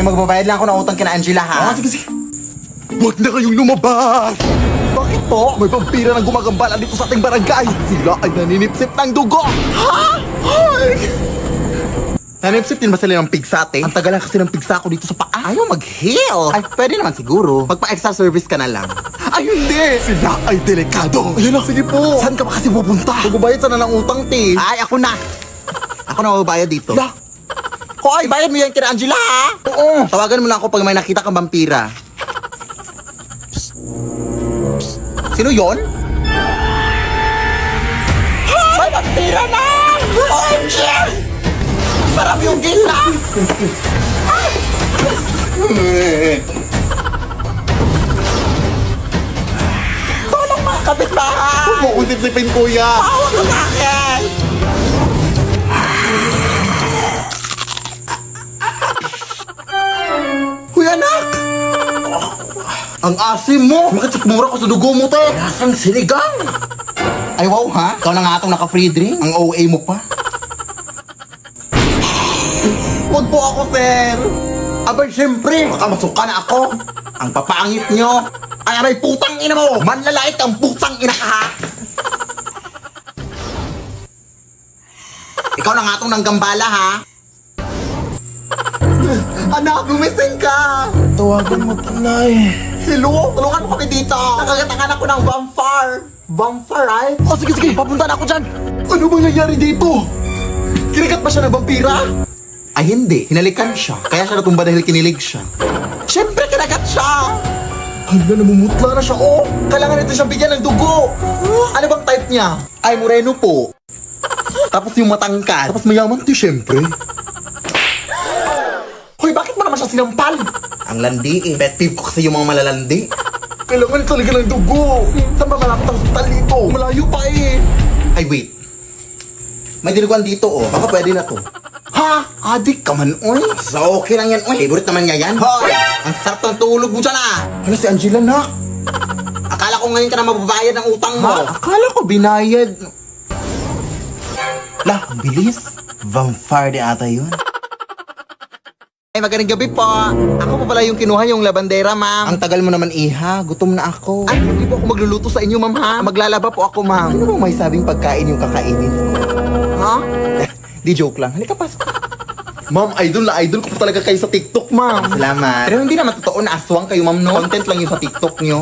magbabayad lang ako ng utang kina Angela, ha? Sige. Huwag na kayong lumabas! Bakit po? May vampira na gumagambala dito sa ating barangay. Sila ay naninipsip ng dugo. Ha? Ay! Nanipsip din ba sila ng pigsate? Ang tagal lang kasi ng pigsa ko dito sa paa. Ayaw mag-heal. Ay, pwede naman siguro. Magpa-extra service ka na lang. Ay, hindi! Sila ay delikado. Ayun na, sige po. Saan ka ba kasi pupunta? Magbabayad sana ng utang, te. Ay, ako na. Ako na magbabayad dito. La, Hoy, bayad mo yan kina Angela, ha? Oo. Tawagan mo lang ako pag may nakita kang vampira. Sino yon? May vampira na! OMG! Sarap yung gila! Tolong mga kapitbahay! huwag mo usip-sipin, kuya. Tawag ko sa akin! Huy, anak! Ang asim mo! Makatsikmura ko sa dugo mo, te! Lasang sinigang! Ay, wow, ha? Ikaw na nga itong naka-free drink? Ang OA mo pa? Huwag po ako, sir! Abay, siyempre! Baka masuka na ako! Ang papangit nyo! Ay, aray, putang ina mo! Manlalait ang putang ina ka, ha? Ikaw na nga itong nanggambala, ha? Anak, gumising ka! Tawagan mo, tunay. Hello? Tulungan mo kami dito! Nakagatangan ako ng vampire! Vampire, right? Oh, sige. Papunta na ako dyan. Ano bang nangyari dito? Kinikat ba siya ng vampira? Ay, hindi. Hinalikan siya. Kaya siya natumba dahil kinilig siya. Siyempre, kinagat siya! Hala, namumutla na siya, oh. Kailangan nito siyang bigyan ng dugo! Ano bang type niya? Ay, moreno po. Tapos yung matangkad. Tapos mayaman to, syempre. Hoy, bakit mo naman siya sinampal? Ang landi eh. Pet peeve ko kasi yung mga malalandi. Kailangan talaga ng dugo. Saan ba malapit ang hospital dito? Malayo pa eh. Ay, wait. May dinuguan dito, oh. Baka pwede na to. Ha? Adik ka man, oy. So, okay lang yan, oy. Favorite naman niya yan. Hoy! Ang sarap ng tulog mo dyan, ah. Hala, si Angela na. Akala ko ngayon ka na mababayad ng utang mo. Akala ko binayad. Lah, ang bilis. Vampire din ata yun. Ay, magandang gabi po. Ako pa pala yung kinuha yung labandera, ma'am. Ang tagal mo naman, iha. Gutom na ako. Ay, hindi po ako magluluto sa inyo, ma'am, ha? Maglalaba po ako, ma'am. Ano bang may sabing pagkain yung kakainin ko? Ha? Di joke lang. Halika, pasok. Ma'am, idol na idol ko pa talaga kayo sa TikTok, ma'am. Salamat. Pero hindi naman totoo na aswang kayo, ma'am, no? Content lang yung sa TikTok nyo.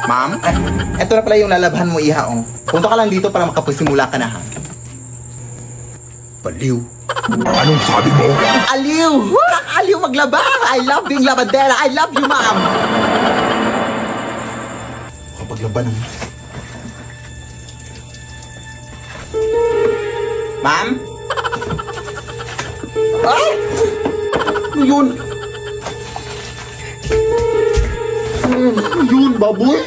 Ma'am? Eto na pala yung lalabahan mo, iha, oh. Punta ka lang dito para makapasimula ka na, ha? Baliw. Anong sabi mo? Aliw! Aliw maglaba! I love being labadera! I love you, ma'am! Kapag laban ng... Ma'am? Ay! Ano yun? Ano yun, baboy?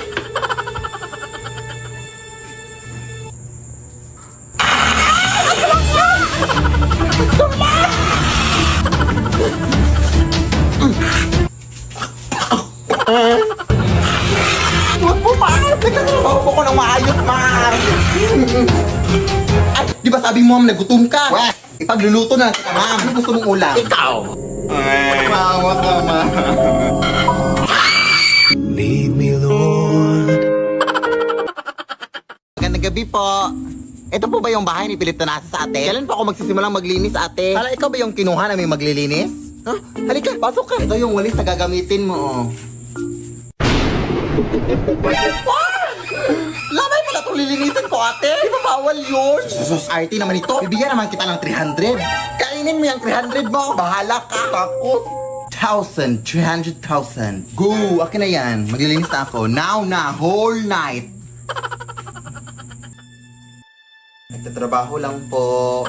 Huwag po, ma'am! Nagtatrabaho po ko ng maayos, ma'am! Ay, di ba sabi mo, ma'am, nagutom ka? Weh! Ipagluluto na kita, ma'am. Ano gusto mong ulam? Ikaw! Mawa ka, ma'am. Lead me, Lord. Magandang gabi po. Ito po ba yung bahay ni Philip Tanasa sa ate? Kailan pa ako magsisimulang maglinis, ate? Hala, ikaw ba yung kinuha namin maglilinis? Ha? Halika, pasok ka. Ito yung walis na gagamitin mo, oh. Lamay pala itong lilinisin ko, ate. Di ba bawal yun? Sus, RT naman ito. Bibigyan naman kita ng 300. Kainin mo yung 300 mo. Bahala ka. Takot. 1,000, 300,000. Go! Akin na yan. Maglilinis na ako. Now na, whole night. Nagtatrabaho lang po.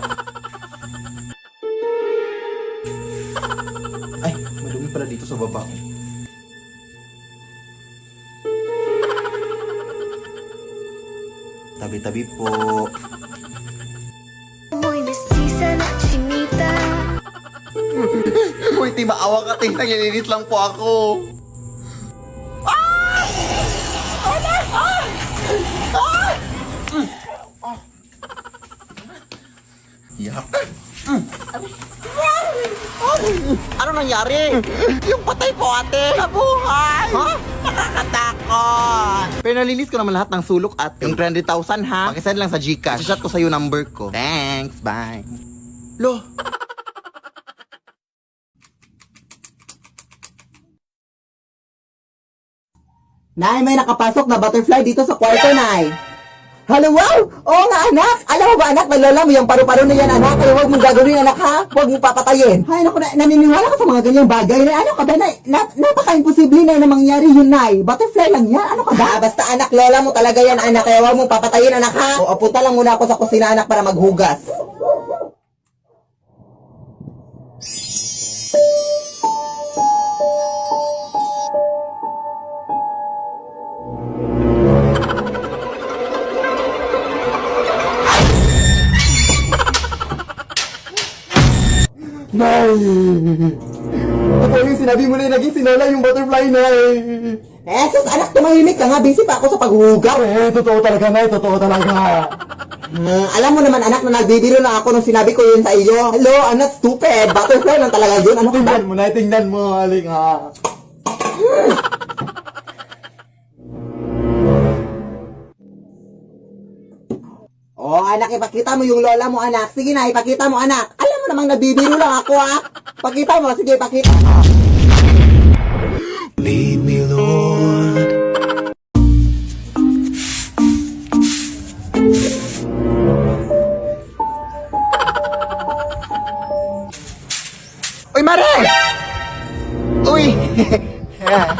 Ay, madumi pala dito sa baba. Tabi-tabi po. Muy mestiza na chinita. Uy, di maawa ka, ting. Nangyalinis lang po ako. Ah! Ah! Ah! Yak. Ano nangyari? Yung patay po ate. Nabuhay. Ha? Nakakatakot. Pero nalinis ko naman lahat ng sulok at yung 20,000 ha. Pakisend lang sa Gcash. Shot ko sa'yo number ko. Thanks. Bye. Lo. Nay, may nakapasok na butterfly dito sa kwarto, Nay. Hello, wow! Oo nga, anak! Alam mo ba, anak, nalala mo yung paru-paro na yan, anak? Kaya huwag mong gagawin, anak, ha? Huwag mong papatayin. Ay, naku, naniniwala ka sa mga ganyang bagay, na ano ka ba, Nay? Napaka-imposible na mangyari yun, Nay. Butterfly lang yan, ano ka ba? Basta, anak, lola mo talaga yan, anak, kaya huwag mong papatayin, anak, ha? O, punta lang muna ako sa kusina, anak, para maghugas. Nay! Ito yung sinabi mo na naging sinola yung butterfly, Nay! sus, anak, tumahimik ka nga. Busy pa ako sa paghugas. Totoo talaga, Nay. Totoo talaga. Alam mo naman, anak, na nagbibiro na ako nung sinabi ko yun sa iyo. Hello, anak, stupid. Butterfly lang talaga yun. Ano ka ba? Tingnan mo, Nay. Tingnan mo. Haling, ha. Oh, anak, ipakita mo yung lola mo, anak. Sige na, ipakita mo, anak. Alam mo namang nabibiro lang ako, ha. Pakita mo, sige, ipakita. Lead me, Lord. Uy, Mare! Uy!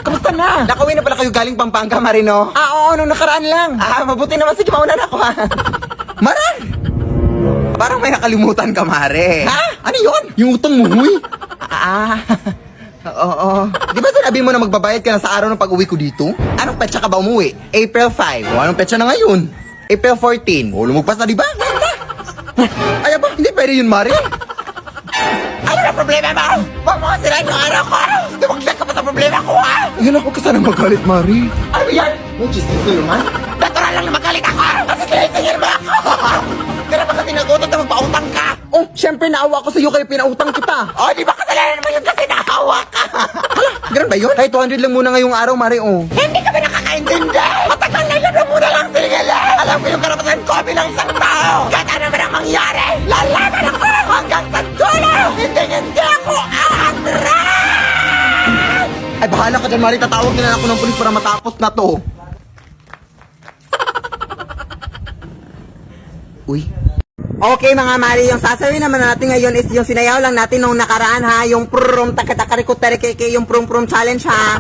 Kamusta na? Nakauwi na pala kayo galing Pampanga, Mare, no? Oo, nung nakaraan lang. Mabuti naman. Sige, mauna na ako, ha? Mare! Parang may nakalimutan ka, Mare. Ha? Ano yun? Yung utang mo, huy? Oo. Di ba sinabi mo na magbabayad ka na sa araw ng pag-uwi ko dito? Anong petsa ka ba umuwi? April 5. O, anong petsa na ngayon? April 14. O, lumagpas na, di ba? Ay, ba? Hindi pwede yun, Mare. Ano na problema mo? Huwag mo kasirain yung araw ko! Tumagdag ka pa sa problema ko, ha? Yan ako ka sana magalit, Mari. Ano yan? May chismis ko naman? Natural lang na magalit ako! Kasi sinisingil mo ako! Kaya ba kasi nagutot na magpautang ka? Oh, syempre naawa ko sa'yo kaya pinautang kita. Oh, di ba kasalanan mo yun kasi naawa ka? Hala, ganun ba yun? Kahit 200 lang muna ngayong araw, Mari, oh. Hindi ka ba nakakaintindi? Matagal na yun na muna lang sinigil. Alam ko yung karapatan ko bilang isang tao. Kahit ano man ang mangyari, lalaban ako hanggang sa dulo. Hindi ako aatras! Ay, bahala ka dyan, Mari. Tatawag na lang ako ng pulis para matapos na to. Uy. Okay, mga Mari, yung sasabihin naman natin ngayon is yung sinayaw lang natin nung nakaraan, ha? Yung prum takatakarikuterikeke, yung prum challenge, ha?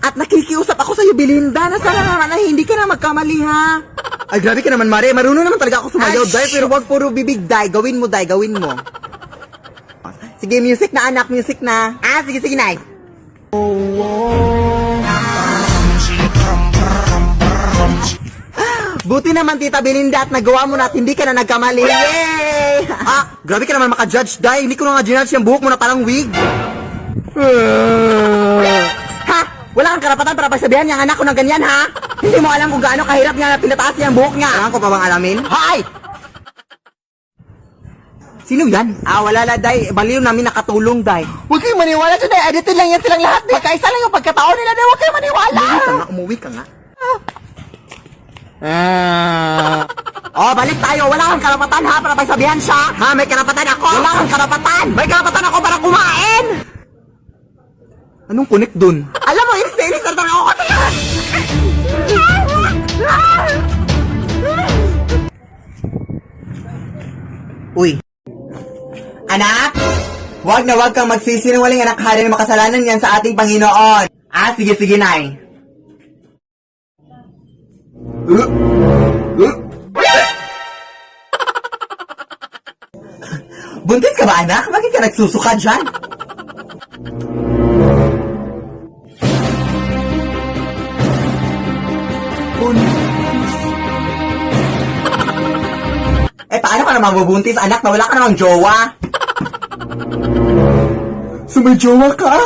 At nakikiusap ako sa'yo, Belinda, na sana naman na hindi ka na magkamali, ha? Ay, grabe ka naman, Mari. Marunong naman talaga ako sumayaw, Day, pero wag puro bibig, Day. Gawin mo, Day. Gawin mo. Sige, music na, anak. Music na. Sige, Nay. Buti naman, Tita Belinda, at nagawa mo na at hindi ka na nagkamali. Yay! Grabe ka naman maka-judge, Day. Hindi ko na nga ginudge yung buhok mo na parang wig. Ha? Wala kang karapatan para pagsabihan yung anak ko ng ganyan, ha? Hindi mo alam kung gaano kahirap niya na pinataas niya ang buhok niya. Kailangan ko pa bang alamin? Hay! Sino yan? Wala la, Day. Baliw namin nakatulong, Day. Huwag kayong maniwala dyan, Day. Edited lang yan silang lahat, Day. Pagkaisa lang yung pagkatao nila, Day. Huwag kayo maniwala. Umuwi ka nga. Balik tayo. Wala kang karapatan, ha? Para pagsabihan siya. Ha? May karapatan ako. Wala kang karapatan. May karapatan ako para kumain. Anong connect dun? Alam mo, inis na talaga ako kasi. Uy. Anak, wag na wag kang magsisinungaling, anak, hari na makasalanan yan sa ating Panginoon. Sige, Nay. Buntis ka ba, anak? Bakit ka nagsusuka dyan? Paano ka naman mabubuntis, anak, na wala ka namang jowa? So may jowa ka?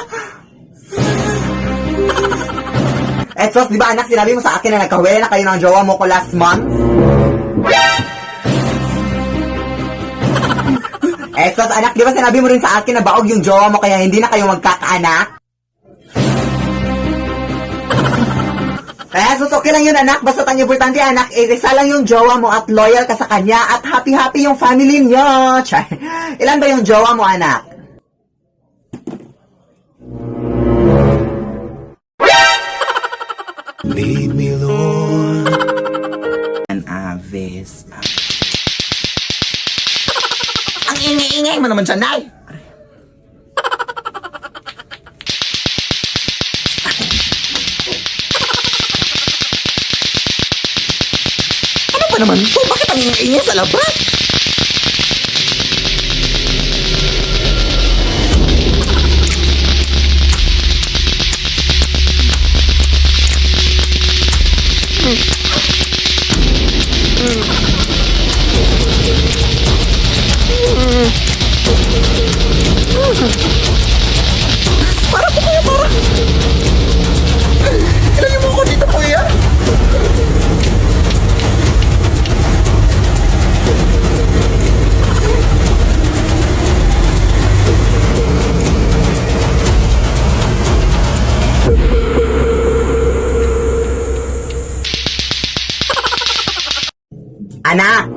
Sos, di ba, anak, sinabi mo sa akin na nagkahuwela na kayo ng jowa mo ko last month? Sos, anak, di ba sinabi mo rin sa akin na baog yung jowa mo kaya hindi na kayo magkakaanak? Sos, okay lang yun, anak. Basta ang importante, anak, isa lang yung jowa mo at loyal ka sa kanya at happy-happy yung family niyo. Char. Ilan ba yung jowa mo, anak? Lead me, Lord. An avis. Ang ingay-ingay mo naman dyan, Nay. Ano ba naman to? Bakit ang ingay-ingay sa labas? Ilagay mo ako dito, kuya. Anak!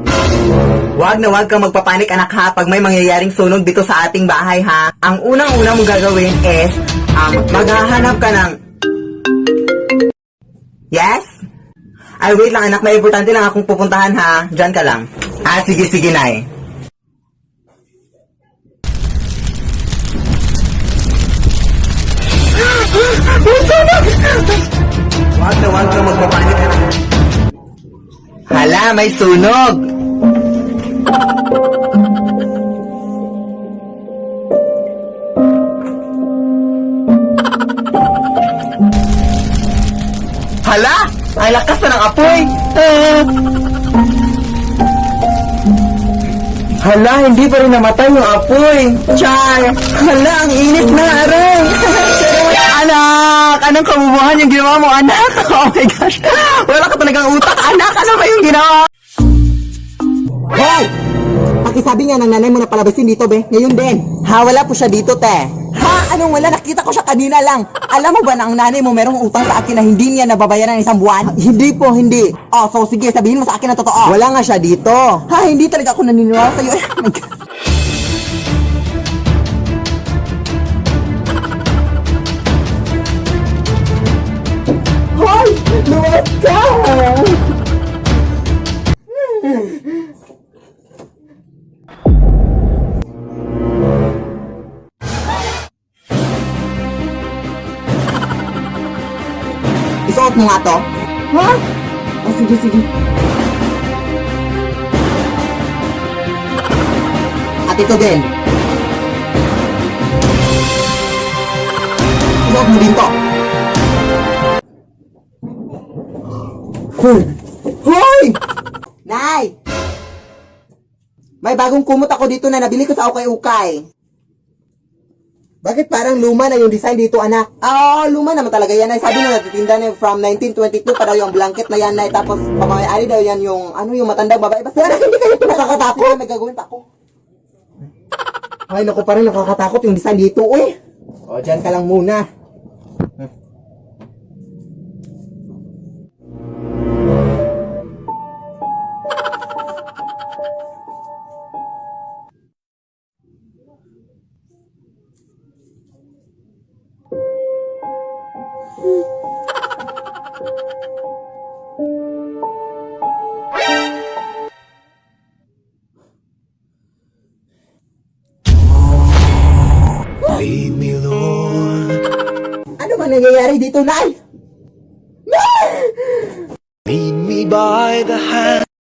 Wag na wag kang magpapanik, anak, ha, pag may mangyayaring sunog dito sa ating bahay, ha. Ang unang-una mong gagawin is, maghahanap ka ng... Yes? Ay, wait lang, anak, may importante lang akong pupuntahan, ha. Diyan ka lang. Sige, Nay. Wag na wag kang magpapanik, anak. Hala, may sunog! Hala! Ay lakas na ng apoy! Hala, hindi pa rin namatay yung apoy! Char! Hala, ang init na, aray! Anak! Anong kabubuhan yung ginawa mo, anak? Oh my gosh! Wala ka talagang utak, anak! Ano ba yung ginawa? Hoy! Pakisabi nga ng nanay mo na palabasin dito, be. Ngayon din. Ha, wala po siya dito, te. Ha? Anong wala? Nakita ko siya kanina lang. Alam mo ba na ang nanay mo merong utang sa akin na hindi niya nababayaran ng isang buwan? Hindi po, hindi. Oh, so sige, sabihin mo sa akin na totoo. Wala nga siya dito. Ha? Hindi talaga ako naniniwala sa'yo. Oh my God. Hoy! Luwas ka! Isuot mo nga to. Ha? Oh, sige. At ito din. Isuot mo din to. Hoy! Nay! May bagong kumot ako dito na nabili ko sa ukay-ukay. Bakit parang luma na yung design dito, anak? Oo, luma naman talaga yan. Ay, sabi na natitinda na from 1922 pa daw yung blanket na yan, Nay. Tapos, pamamay-ari daw yan yung, yung matandang babae. Basta, hindi kayo nakakatakot. May gagawin pa ako. Ay, naku, parang nakakatakot yung design dito, uy. O, dyan ka lang muna. Lead me, Lord. Ano ba nangyayari dito, Nay? Lead me by the hand.